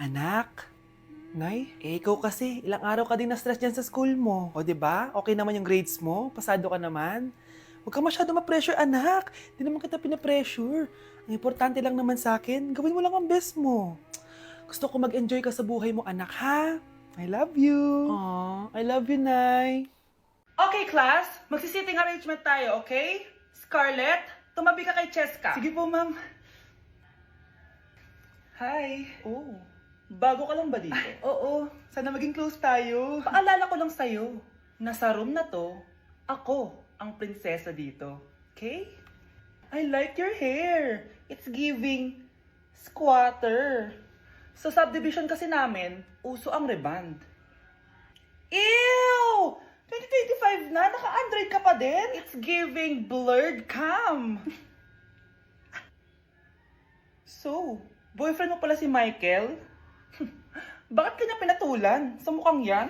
Anak, Nay, ikaw kasi, ilang araw ka din na-stress dyan sa school mo. O, di ba? Okay naman yung grades mo? Pasado ka naman? Huwag ka masyado ma-pressure, anak. Di naman kita pina-pressure. Ang importante lang naman sa akin, gawin mo lang ang best mo. Gusto ko mag-enjoy ka sa buhay mo, anak, ha? I love you. Aww, I love you, Nay. Okay, class. Magsisitting arrangement tayo, okay? Scarlett, tumabi ka kay Cheska. Sige po, ma'am. Hi. Oh, Bago ka lang ba dito? oo. Sana maging close tayo. Paalala ko lang sa'yo, na sa room na to, ako ang prinsesa dito. Okay? I like your hair. It's giving squatter. Sa subdivision kasi namin, uso ang reband. Ew! 2025 na, naka-Android ka pa din? It's giving blurred cam. So, boyfriend mo pala si Michael? Bakit kanya pinatulan? Sa mukhang yan?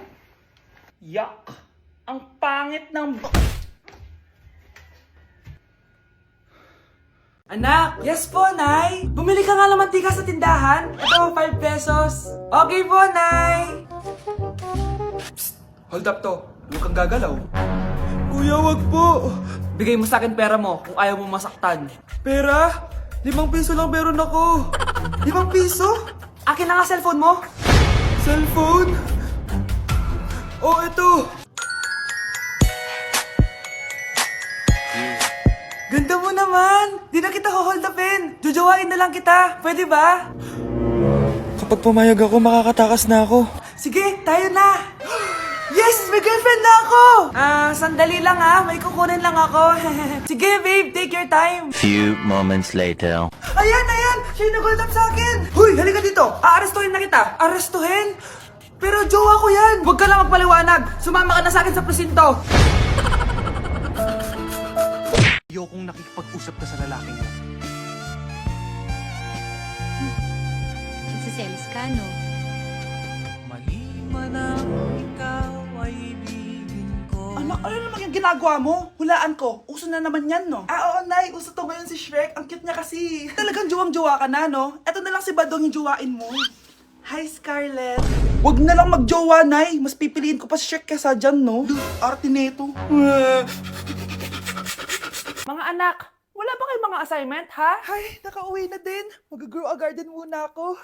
Yuck! Ang pangit ng... Anak! Yes po, Nay! Bumili ka nga ng mantika sa tindahan. Ito, 5 pesos. Okay po, Nay! Psst! Hold up to. Huwag kang gagalaw. Kuya, wag po. Bigay mo sa akin pera mo kung ayaw mo masaktan. Pera? 5 piso lang meron ako. 5 piso? Akin na nga cellphone mo. Cellphone? Oh, ito. Ganda mo naman! Di na kita hold upin! Jojowain na lang kita! Pwede ba? Kapag pumayag ako, makakatakas na ako. Sige, tayo na! Yes! May girlfriend na ako! Sandali lang ha. May kukunin lang ako. Sige, babe. Take your time. Few moments later. Ayan! Siya yung nag-hold up sa akin! Huy! Halika dito! Aarestuhin na kita! Arestuhin? Pero jowa ko yan! Huwag ka lang magpaliwanag! Sumama ka na sa akin sa presinto! Ayokong nakikipag-usap ka sa lalaking mo. Nagsiselos ka, no? Mali man ang ikaw ay ibigin ko. Anak, ano naman yung ginagawa mo? Hulaan ko. Uso na naman yan, no? Oo, Nay. Uso to ngayon si Shrek. Ang cute niya kasi. Talagang juwang-juwa ka na, no? Eto na lang si Badong yung juwain mo. Hi, Scarlett. Wag na lang magjowa, Nay. Mas pipiliin ko pa si Shrek kesa dyan, no? Arte neto. Mga anak, wala ba kayong mga assignment, ha? Ay, nakauwi na din. Mag-grow a garden muna ako.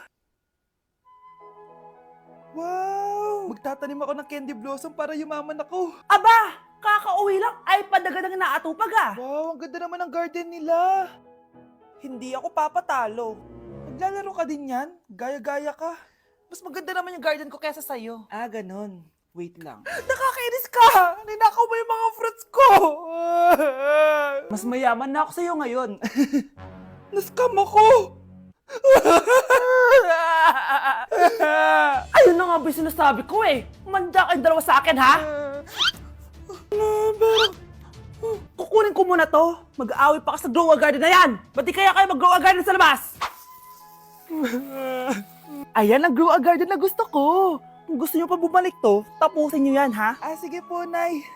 Wow! Magtatanim ako ng candy blossom para yumaman ako. Aba! Kakauwi lang ay padaga ng naatupag, ah. Wow, ang ganda naman ng garden nila. Hindi ako papatalo. Maglalaro ka din yan? Gaya-gaya ka. Mas maganda naman yung garden ko kesa sa'yo. Ah, ganun. Wait lang. Nakakainis ka! Ninakaw mo yung mga fruits ko! Mas mayaman na ako sa'yo ngayon. Nascam ako! Ayun na nga ba yung sinasabi ko eh. Manda kayong dalawa sa akin, ha? Kukunin ko muna to. Mag-aaway pa ka sa grow a garden na yan. Ba't di kaya kayo mag-grow a garden sa labas? Ayan ang grow a garden na gusto ko. Kung gusto nyo pa bumalik to, tapusin nyo yan, ha? Ah, sige po, Nay.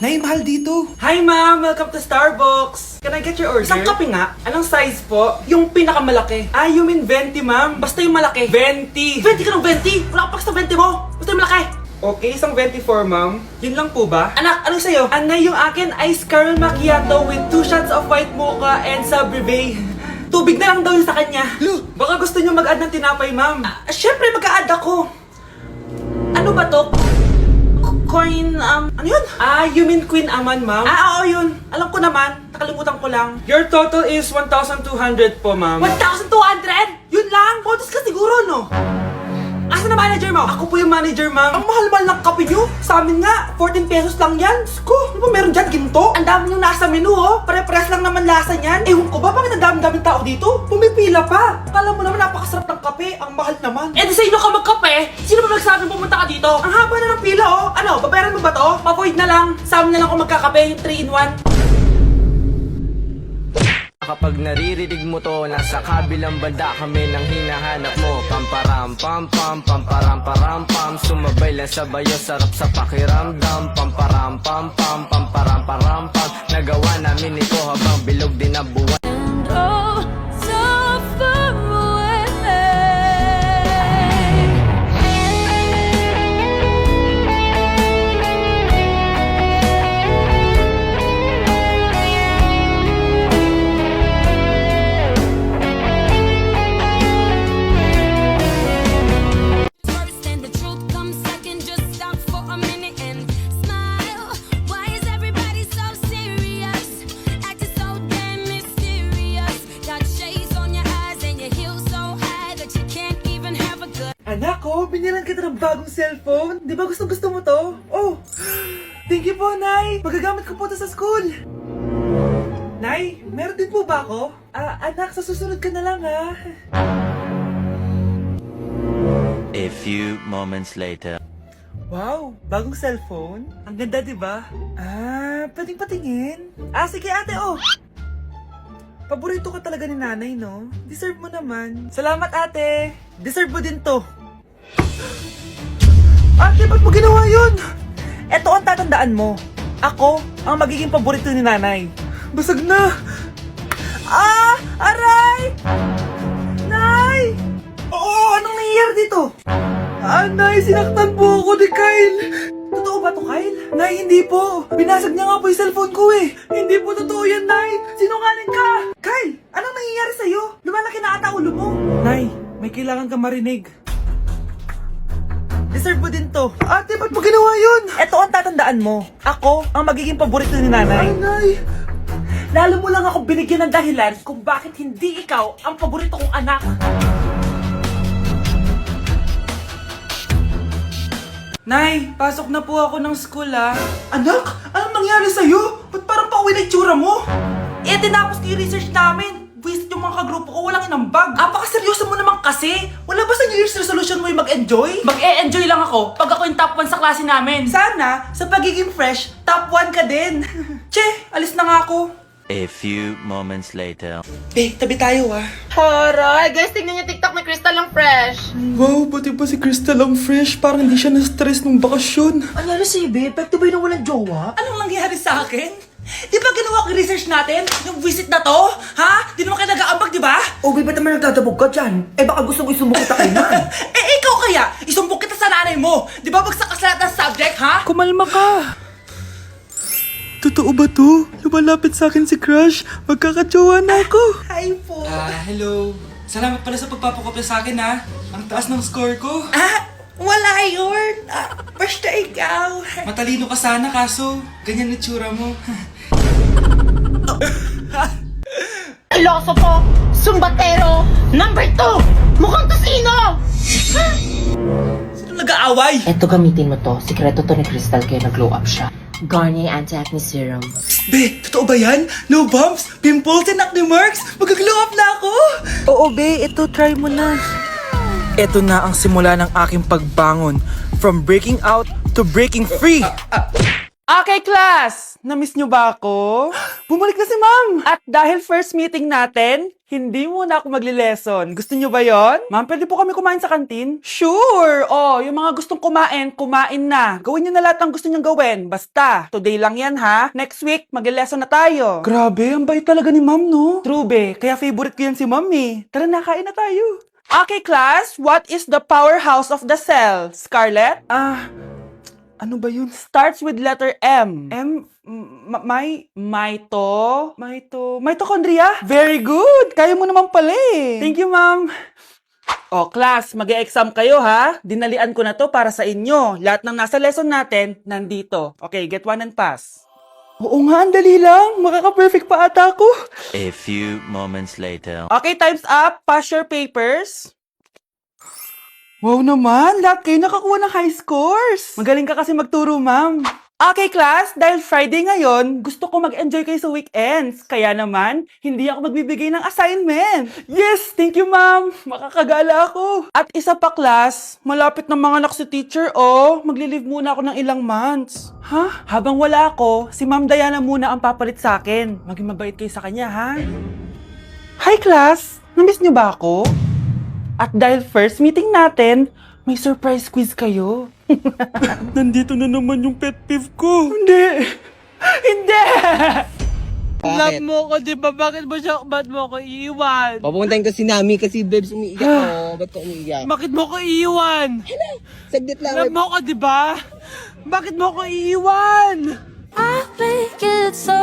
Nay, mahal dito. Hi, ma'am. Welcome to Starbucks. Can I get your order? Isang kape nga. Anong size po? Yung pinakamalaki. Ah, you mean 20, ma'am? Basta yung malaki. 20. 20 ka ng 20! Wala ka pa sa 20 mo! Basta yung malaki! Okay, isang 24, ma'am. Yun lang po ba? Anak, ano sa'yo? Anay, yung akin, ice caramel macchiato with 2 shots of white mocha and Sabrivay. Tubig na lang daw yun sa kanya. Baka gusto nyo mag-add ng tinapay, ma'am. Siyempre, mag-a-add ako. Ano ba to? Coin, ano yun? Ah, you mean Queen Aman, ma'am? Oo, yun. Alam ko naman. Nakalimutan ko lang. Your total is 1,200 po, ma'am. 1,200? Yun lang? Bonus ka siguro, no? Asa na manager mo? Ako po yung manager, ma'am. Ang mahal-mahal ng kape nyo. Sa amin nga, 14 pesos lang yan. Sko, ano ba meron dyan? Ginto? Ang dami yung nasa menu, oh. Pare-pares lang naman lasa niyan. Ewan ko ba, bakit ang dami-daming tao dito? Pumipila pa. Kala mo naman napakasarap ng kape. Ang mahal naman. Eh di sa inyo ka magkape? Sino ba nagsabing pumunta ka dito? Ang haba na ng pila, oh. Ano, babayaran mo ba to? Pa-void na lang. Sa amin na lang ako magkakape, yung 3-in-1. Kapag naririnig mo to, nasa kabilang banda kami nang hinahanap mo. Pamparam pam pam, pamparam param pam. Sumabay lang sa bayo, sarap sa pakiramdam. Pamparam pam pam, pamparam param pam. Nagawa namin ito habang bilog din ang buwan. And oh, so far binilan kita ng bagong cellphone. Di ba gusto mo to? Oh, thank you po, Nay. Magagamit ko po to sa school. Nay, meron din po ba ako? Anak, sa susunod ka na lang, ha? A few moments later. Wow, bagong cellphone? Ang ganda, di ba? Pwedeng patingin? Sige ate, oh! Paborito ka talaga ni nanay, no? Deserve mo naman. Salamat, ate! Deserve mo din to. Ate, ba't mo ginawa yun? Eto ang tatandaan mo. Ako ang magiging paborito ni nanay. Basag na! Aray! Nay! Oo, anong nangyayari dito? Nay, sinaktan po ako ni Kyle. Totoo ba to, Kyle? Nay, hindi po. Binasag niya nga po yung cellphone ko eh. Hindi po totoo yan, Nay. Sinungaling ka. Kyle, anong nangyayari sa'yo? Lumalaki na ata ulo mo. Nay, may kailangan ka marinig. Deserve mo din to. Ate, ba't mo ginawa yun? Eto ang tatandaan mo. Ako ang magiging paborito ni nanay. Nay. Lalo mo lang ako binigyan ng dahilan kung bakit hindi ikaw ang paborito kong anak. Nay, pasok na po ako ng school, Anak, anong nangyari sa'yo? Ba't parang pauwi na itsura mo? Tinapos ko yung research namin. Visit yung mga kagrupo ko, walang inambag. Apakaseryoso mo naman kasi. Wala ba sa New Year's resolution mo yung mag-enjoy? Mag-e-enjoy lang ako pag ako yung top 1 sa klase namin. Sana, sa pagiging fresh, top 1 ka din. Che, alis na nga ako. A few moments later. Tabi tayo, Horay! Guys, tignan niyo TikTok ni Crystal ang fresh. Wow, pati ba si Crystal ang fresh? Parang hindi siya na-stress nung bakasyon. Ano si Ibe? Epekto ba yung walang jowa? Anong nangyari sa akin? Di ba ginawa ko yung research natin? Yung visit na to? Ha? Di naman kayo nag-aambag, di ba? O, ba't naman nagdadabog ka dyan? Baka gusto mo isumbok kita kay Nan. Ikaw kaya? Isumbok kita sa nanay mo. Di ba bagsak ka sa lahat ng subject, ha? Kumalma ka. Totoo ba to? Lumalapit sa akin si Crush. Magkakajowa na ako. Hi po. Hello. Salamat pala sa pagpapakopya sa akin, ha? Ang taas ng score ko. Wala yun. Basta ikaw. Matalino ka sana, kaso ganyan na tsura mo. Iloso Sumbatero, number 2! Mukhang tosino! Sino nag-aaway? Eto, gamitin mo to. Sikreto to ni Crystal kaya nag-glow up siya. Garnier Anti-Acne Serum. Be, totoo ba yan? No bumps, pimples, and acne marks? Mag-glow up na ako! Oo, be. Ito, try mo na. Ito na ang simula ng aking pagbangon. From breaking out to breaking free. Okay, class! Na-miss nyo ba ako? Bumalik na si ma'am! At dahil first meeting natin, hindi muna ako magli-lesson. Gusto nyo ba yon? Ma'am, pwede po kami kumain sa kantin? Sure! Oh, yung mga gustong kumain, kumain na. Gawin nyo na lahat ng gusto nyong gawin. Basta, today lang yan ha. Next week, magli-lesson na tayo. Grabe, ang bait talaga ni ma'am, no? True, be. Kaya favorite ko yan si ma'am eh. Tara na, kain na tayo. Okay, class. What is the powerhouse of the cell? Scarlett? Ano ba yun? Starts with letter M. Mitochondria? Very good! Kaya mo naman pala eh. Thank you, ma'am. Class, mag-e-exam kayo ha. Dinalian ko na to para sa inyo. Lahat ng nasa lesson natin, nandito. Okay, get 1 and pass. Oo nga, ang dali lang. Makaka-perfect pa ata ako. A few moments later. Okay, time's up. Pass your papers. Wow naman, lahat kayo nakakuha ng high scores. Magaling ka kasi magturo, ma'am. Okay, class, dahil Friday ngayon, gusto ko mag-enjoy kayo sa weekends. Kaya naman, hindi ako magbibigay ng assignment. Yes, thank you, ma'am. Makakagala ako. At isa pa, class, malapit na mga anak si teacher, magli-leave muna ako ng ilang months. Ha? Habang wala ako, si Ma'am Diana muna ang papalit sa akin. Maging mabait kayo sa kanya, ha? Hi, class. Namiss niyo ba ako? At dahil first meeting natin, may surprise quiz kayo. Nandito na naman yung pet peeve ko. Hindi! Love mo ko, di ba? Ba't mo ko iiwan? Papuntahin ko si Nami kasi babes umiiyak ako. Ba't ko umiiyak? Bakit mo ko iiwan? Saglit lang. Love mo ko, di ba? Bakit mo ko iiwan? I think it's so